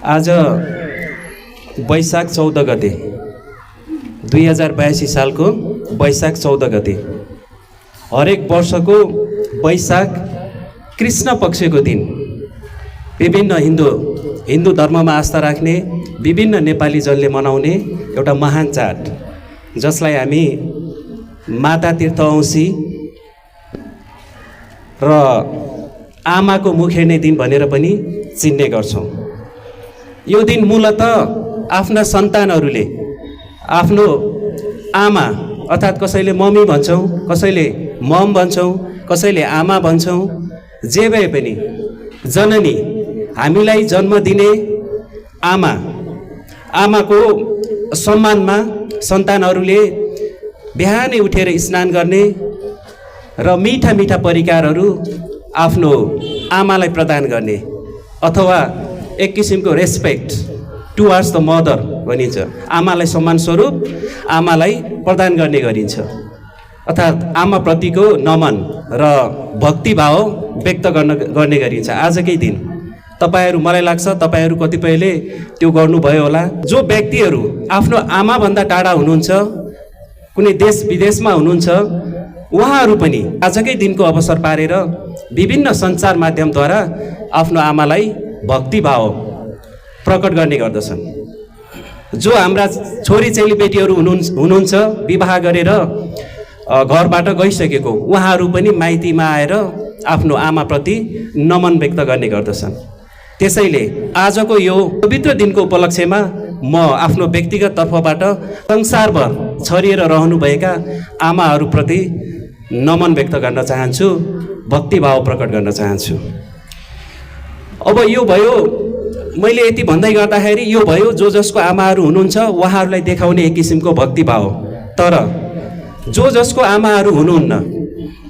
आज वैशाख 14 गते 2082 सालको वैशाख 14 गते हरेक वर्षको वैशाख कृष्ण पक्षको दिन विभिन्न हिन्दू धर्ममा आस्था राख्ने विभिन्न नेपाली जनले मनाउने एउटा महान चाड जसलाई हामी माता तीर्थ औँसी र आमाको मुखेर्ने दिन भनेर पनि चिन्ने गर्छौं। यो दिन मूलतः आफ्ना सन्तानहरूले आफ्नो आमा अर्थात् कसैले मम्मी भन्छौं, कसैले मम भन्छौं, कसैले आमा भन्छौं, जे भए पनि जननी हामीलाई जन्म दिने आमाको सम्मानमा सन्तानहरूले बिहानै उठेर स्नान गर्ने र मीठा मीठा परिकारहरू आफ्नो आमालाई प्रदान गर्ने अथवा एक किसिमको रेस्पेक्ट टुवर्ड्स द मदर भनिन्छ। आमालाई सम्मान स्वरूप आमालाई प्रदान गर्ने गरिन्छ अर्थात् आमाप्रतिको नमन र भक्तिभाव व्यक्त गर्ने गरिन्छ। आजकै दिन तपाईहरू, मलाई लाग्छ तपाईहरू कतिपयले त्यो गर्नुभयो होला। जो व्यक्तिहरू आफ्नो आमाभन्दा टाढा हुनुहुन्छ, कुनै देश विदेशमा हुनुहुन्छ, उहाँहरू पनि आजकै दिनको अवसर पारेर विभिन्न सञ्चार माध्यमद्वारा आफ्नो आमालाई भक्तिभाव प्रकट गर्ने गर्दछन्। जो हाम्रा छोरी चेलीबेटीहरू हुनुहुन्छ विवाह गरेर घरबाट गइसकेको, उहाँहरू पनि माइतीमा आएर आफ्नो आमाप्रति नमन व्यक्त गर्ने गर्दछन्। त्यसैले आजको यो पवित्र दिनको उपलक्ष्यमा म आफ्नो व्यक्तिगत तर्फबाट संसारभर छरिएर रहनुभएका आमाहरूप्रति नमन व्यक्त गर्न चाहन्छु, भक्तिभाव प्रकट गर्न चाहन्छु। अब यो भयो, मैले यति भन्दै गर्दाखेरि यो भयो जो जसको आमाहरू हुनुहुन्छ उहाँहरूलाई देखाउने एक किसिमको भक्तिभाव। तर जो जसको आमाहरू हुनुहुन्न,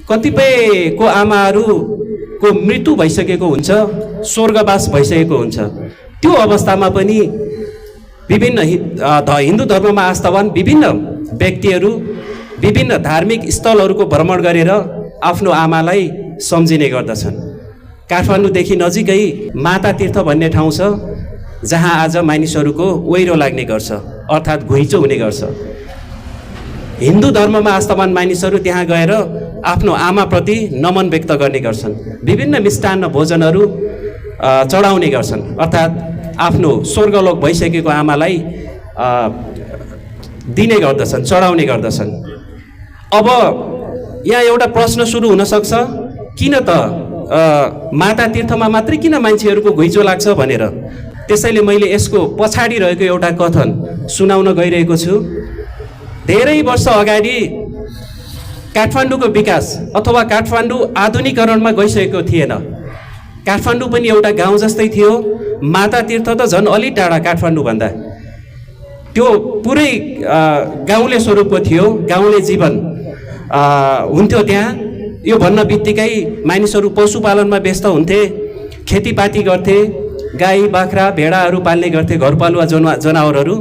कतिपयको आमाहरूको मृत्यु भइसकेको हुन्छ, स्वर्गवास भइसकेको हुन्छ, त्यो अवस्थामा पनि विभिन्न हिन्दू धर्ममा आस्थावान विभिन्न व्यक्तिहरू विभिन्न धार्मिक स्थलहरूको भ्रमण गरेर आफ्नो आमालाई सम्झिने गर्दछन्। काठमाडौँदेखि नजिकै माता तीर्थ भन्ने ठाउँ छ जहाँ आज मानिसहरूको ओइरो लाग्ने गर्छ अर्थात् घुइँचो हुने गर्छ। हिन्दू धर्ममा आस्थावान मानिसहरू त्यहाँ गएर आफ्नो आमाप्रति नमन व्यक्त गर्ने गर्छन्। विभिन्न मिष्टान्न भोजनहरू चढाउने गर्छन् अर्थात् आफ्नो स्वर्गलोक भइसकेको आमालाई दिने गर्दछन्, चढाउने गर्दछन्। अब यहाँ एउटा प्रश्न सुरु हुन सक्छ, किन त माता तीर्थमा मात्रै किन मान्छेहरूको घुइँचो लाग्छ भनेर। त्यसैले मैले यसको पछाडि रहेको एउटा कथन सुनाउन गइरहेको छु। धेरै वर्ष अगाडि काठमाडौँको विकास अथवा काठमाडौँ आधुनिकीकरणमा गइसकेको थिएन। काठमाडौँ पनि एउटा गाउँ जस्तै थियो। माता तीर्थ त झन् अलि टाढा काठमाडौँभन्दा। त्यो पुरै गाउँले स्वरूपको थियो, गाउँले जीवन हुन्थ्यो त्यहाँ। यो भन्न बित्तिकै मानिसहरू पशुपालनमा व्यस्त हुन्थे, खेतीपाती गर्थे, गाई बाख्रा भेडाहरू पाल्ने गर्थे, घरपालुवा जनावरहरू।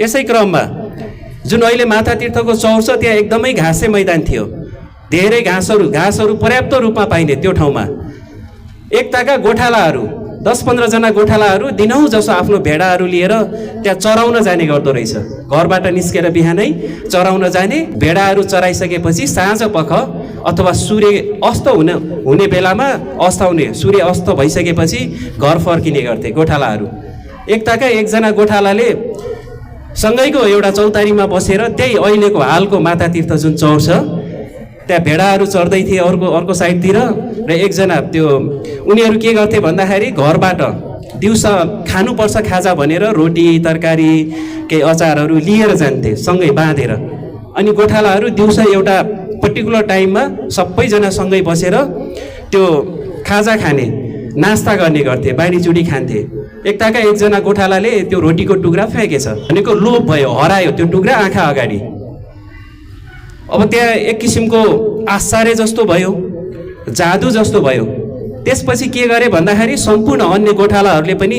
यसै क्रममा जुन अहिले माता तीर्थको चौर छ त्यहाँ एकदमै घाँसे मैदान थियो। धेरै घाँसहरू पर्याप्त रूपमा पाइने त्यो ठाउँमा एकताका गोठालाहरू 10-15 जना गोठालाहरू दिनहुँ जसो आफ्नो भेडाहरू लिएर त्यहाँ चराउन जाने गर्दो रहेछ। घरबाट निस्केर बिहानै चराउन जाने, भेडाहरू चराइसकेपछि साँझ पख अथवा सूर्य अस्त हुने बेलामा सूर्य अस्त भइसकेपछि घर फर्किने गर्थे गोठालाहरू। एकताका एकजना गोठालाले सँगैको एउटा चौतारीमा बसेर त्यही अहिलेको हालको माता तीर्थ जुन चौर छ त्यहाँ भेडाहरू चढ्दै थिए अर्को साइडतिर। र एकजना त्यो उनीहरू के गर्थे भन्दाखेरि घरबाट दिउँसो खानुपर्छ खाजा भनेर रोटी तरकारी केही अचारहरू लिएर जान्थे सँगै बाँधेर। अनि गोठालाहरू दिउँसो एउटा पर्टिकुलर टाइममा सबैजना सँगै बसेर त्यो खाजा खाने, नास्ता गर्ने गर्थे, बाँडीचुडी खान्थे। एकताका एकजना गोठालाले त्यो रोटीको टुक्रा फ्याँकेछ भनेको लोभ भयो, हरायो त्यो टुक्रा आँखा अगाडि। अब त्यहाँ एक किसिमको आश्चर्य जस्तो भयो, जादु जस्तो भयो। त्यसपछि के गरे भन्दाखेरि सम्पूर्ण अन्य गोठालाहरूले पनि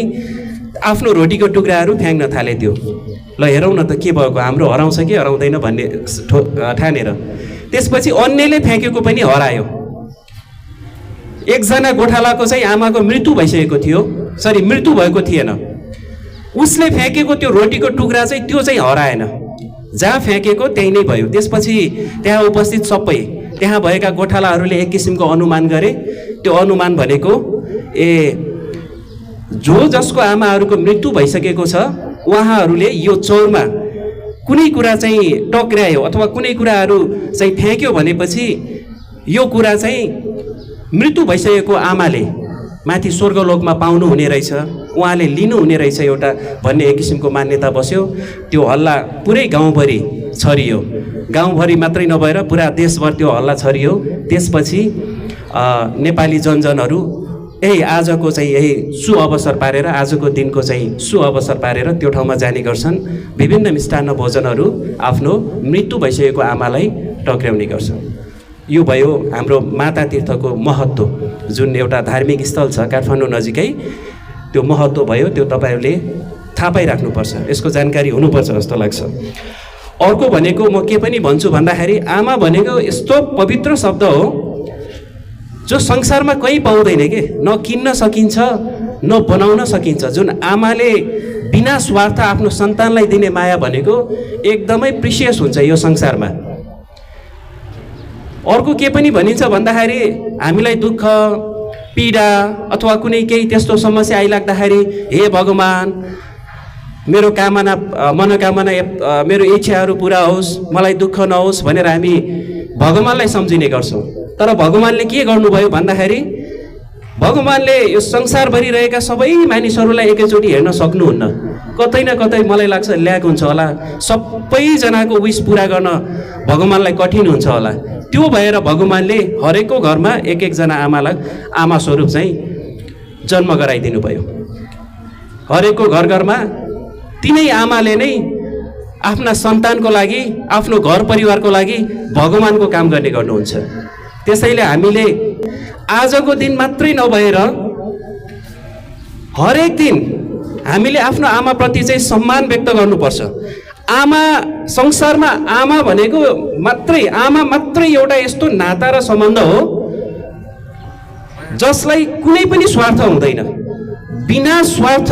आफ्नो रोटीको टुक्राहरू फ्याँक्न थाले। त्यो ल हेरौँ न त के भएको, हाम्रो हराउँछ कि हराउँदैन भन्ने ठानेर। त्यसपछि अन्यले फ्याँकेको पनि हरायो। एकजना गोठालाको चाहिँ आमाको मृत्यु भइसकेको थियो, मृत्यु भएको थिएन। उसले फ्याँकेको त्यो रोटीको टुक्रा चाहिँ त्यो चाहिँ हराएन, जहाँ फ्याँकेको त्यही नै भयो। त्यसपछि त्यहाँ उपस्थित सबै त्यहाँ भएका गोठालाहरूले एक किसिमको अनुमान गरे। त्यो अनुमान भनेको जो जसको आमाहरूको मृत्यु भइसकेको छ उहाँहरूले यो चौरमा कुनै कुरा चाहिँ टक्रायो अथवा कुनै कुराहरू चाहिँ फ्याँक्यो भनेपछि यो कुरा चाहिँ मृत्यु भइसकेको आमाले माथि स्वर्गलोकमा पाउनु हुने रहेछ, उहाँले लिनु हुने रहेछ एउटा भन्ने एक किसिमको मान्यता बस्यो। त्यो हल्ला पुरै गाउँभरि छरियो, गाउँभरि मात्रै नभएर पुरा देशभर त्यो हल्ला छरियो। त्यसपछि नेपाली जनजनहरू आजको चाहिँ यही सुअवसर पारेर, आजको दिनको चाहिँ सुअवसर पारेर त्यो ठाउँमा जाने गर्छन्। विभिन्न मिष्टान्न भोजनहरू आफ्नो मृत्यु भइसकेको आमालाई टक्र्याउने गर्छन्। यो भयो हाम्रो माता तीर्थको महत्त्व, जुन एउटा धार्मिक स्थल छ काठमाडौँ नजिकै, त्यो महत्त्व भयो। त्यो तपाईँहरूले थाहा पाइराख्नुपर्छ, यसको जानकारी हुनुपर्छ जस्तो लाग्छ। अर्को भनेको म के पनि भन्छु भन्दाखेरि आमा भनेको यस्तो पवित्र शब्द हो जो संसारमा कहीँ पाउँदैन के, न किन्न सकिन्छ न बनाउन सकिन्छ। जुन आमाले बिना स्वार्थ आफ्नो सन्तानलाई दिने माया भनेको एकदमै प्रिसियस हुन्छ यो संसारमा। अर्को के पनि भनिन्छ भन्दाखेरि हामीलाई दुःख पीडा अथवा कुनै केही त्यस्तो समस्या आइलाग्दाखेरि हे भगवान् मेरो कामना मनोकामना मेरो इच्छाहरू पुरा होस्, मलाई दुःख नहोस् भनेर हामी भगवानलाई सम्झिने गर्छौँ। तर भगवानले के गर्नुभयो भन्दाखेरि भगवानले यो संसारभरि रहेका सबै मानिसहरूलाई एकैचोटि हेर्न सक्नुहुन्न। कतै न कतै मलाई लाग्छ ल्याग हुन्छ होला, सबैजनाको विश पुरा गर्न भगवानलाई कठिन हुन्छ होला। त्यो भएर भगवानले हरेकको घरमा एक एकजना आमालाई आमा स्वरूप चाहिँ जन्म गराइदिनु भयो। हरेकको घर घरमा तिनै आमाले नै आफ्ना सन्तानको लागि, आफ्नो घर परिवारको लागि भगवानको काम गर्ने गर्नुहुन्छ। त्यसैले हामीले आजको दिन मात्रै नभएर हरेक दिन हामीले आफ्नो आमाप्रति चाहिँ सम्मान व्यक्त गर्नुपर्छ। आमा संसारमा आमा भनेको आमा मात्रै एउटा यस्तो नाता र सम्बन्ध हो जसलाई कुनै पनि स्वार्थ हुँदैन। बिना स्वार्थ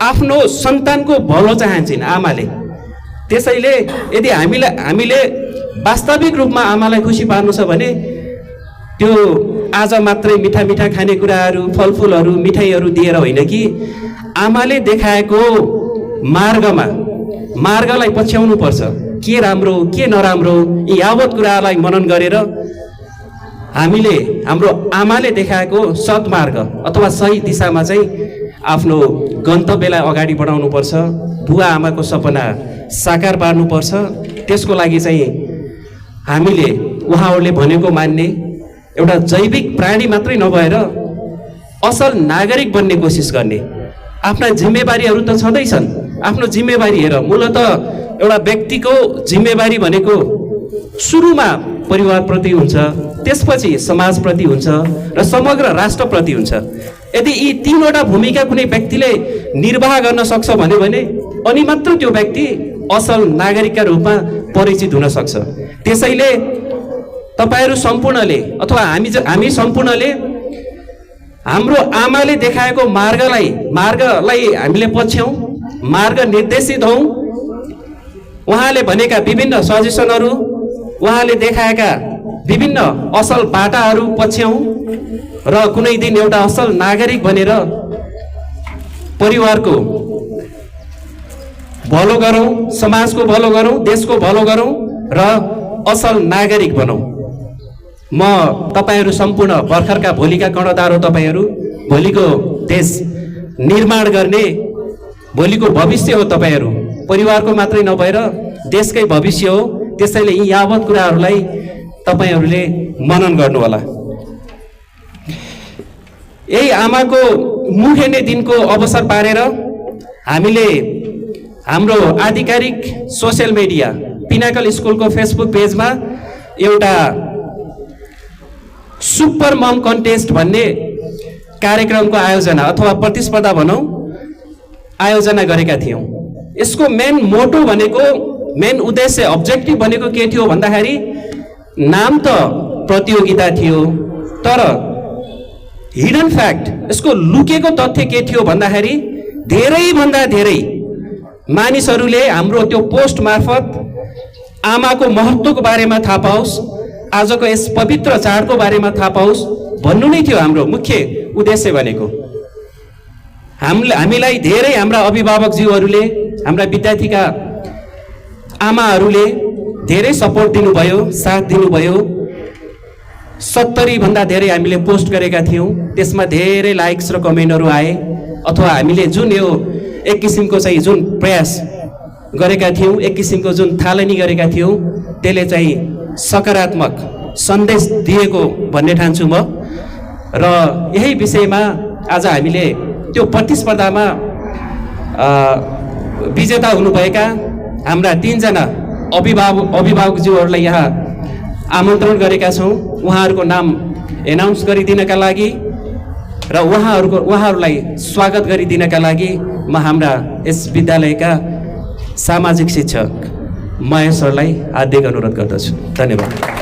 आफ्नो सन्तानको भलो चाहन्छन् आमाले। त्यसैले यदि हामीले वास्तविक रूपमा आमालाई खुसी पार्नु छ भने त्यो आज मात्रै मिठा मिठा खानेकुराहरू, फलफुलहरू, मिठाईहरू दिएर होइन कि आमाले देखाएको मार्गलाई पछ्याउनु पर्छ। के राम्रो के नराम्रो यी यावत कुरालाई मनन गरेर हामीले हाम्रो आमाले देखाएको सत्मार्ग अथवा सही दिशामा चाहिँ आफ्नो गन्तव्यलाई अगाडि बढाउनुपर्छ। बुवा आमाको सपना साकार पार्नुपर्छ। त्यसको लागि चाहिँ हामीले उहाँहरूले भनेको मान्ने एउटा जैविक प्राणी मात्रै नभएर असल नागरिक बन्ने कोसिस गर्ने। आफ्ना जिम्मेवारीहरू त छँदैछन्। आफ्नो जिम्मेवारी हेर, मूलत एउटा व्यक्तिको जिम्मेवारी भनेको सुरुमा परिवारप्रति हुन्छ, त्यसपछि समाजप्रति हुन्छ र समग्र राष्ट्रप्रति हुन्छ। यदि यी तीनवटा भूमिका कुनै व्यक्तिले निर्वाह गर्न सक्छ भने अनि मात्र त्यो व्यक्ति असल नागरिकका रूपमा परिचित हुन सक्छ। त्यसैले तपाईहरू सम्पूर्णले अथवा हामी सम्पूर्णले हाम्रो आमाले देखाएको मार्गलाई हामीले पछ्याउँ, मार्ग निर्देशित हौँ। उहाँले भनेका विभिन्न सजेसनहरू, उहाँले देखाएका विभिन्न असल बाटाहरू पछ्याउँ र कुनै दिन एउटा असल नागरिक बनेर परिवारको भलो गरौँ, समाजको भलो गरौँ, देशको भलो गरौँ र असल नागरिक बनौँ। म तपाईहरू सम्पूर्ण भर्खरका भोलिका कर्णधार हो। तपाईहरू भोलिको देश निर्माण गर्ने भोलिको भविष्य हो। तपाईहरू परिवारको मात्रै नभएर देशकै भविष्य हो। त्यसैले यी यावत कुराहरूलाई तपाईहरूले मनन गर्नुहोला। यही आमाको मुख हेर्ने दिनको अवसर पारेर हामीले हाम्रो आधिकारिक सोसियल मिडिया पिनाकल स्कुलको फेसबुक पेजमा एउटा सुपर मम कन्टेस्ट भन्ने कार्यक्रमको आयोजना अथवा प्रतिस्पर्धा भनौँ आयोजना गरेका थियौँ। यसको मेन मोटो भनेको, मेन उद्देश्य, अब्जेक्टिभ भनेको के थियो भन्दाखेरि नाम त प्रतियोगिता थियो, तर हिडन फ्याक्ट, यसको लुकेको तथ्य के थियो भन्दाखेरि धेरैभन्दा धेरै मानिसहरूले हाम्रो त्यो पोस्ट मार्फत आमाको महत्त्वको बारेमा थाहा पाओस्, आजको यस पवित्र चाडको बारेमा थाहा पाओस् भन्नु नै थियो हाम्रो मुख्य उद्देश्य भनेको। हामीलाई धेरै हाम्रा अभिभावकज्यूहरूले, हाम्रा विद्यार्थीका आमाहरूले धेरै सपोर्ट दिनुभयो, साथ दिनुभयो। 70 भन्दा धेरै हामीले पोस्ट गरेका थियौँ, त्यसमा धेरै लाइक्स र कमेन्टहरू आए। अथवा हामीले जुन यो एक किसिमको चाहिँ जुन प्रयास गरेका थियौँ, एक किसिमको जुन थालनी गरेका थियौँ, त्यसले चाहिँ सकारात्मक सन्देश दिएको भन्ने ठान्छु म। र यही विषयमा आज हामीले त्यो प्रतिस्पर्धामा विजेता हुनुभएका हाम्रा 3 जना अभिभावकज्यूहरूलाई यहाँ आमन्त्रण गरेका छौँ। उहाँहरूको नाम एनाउन्स गरिदिनका लागि र उहाँहरूलाई स्वागत गरिदिनका लागि म हाम्रा यस विद्यालयका सामाजिक शिक्षक महेश सरलाई हार्दिक अनुरोध गर्दछु। धन्यवाद।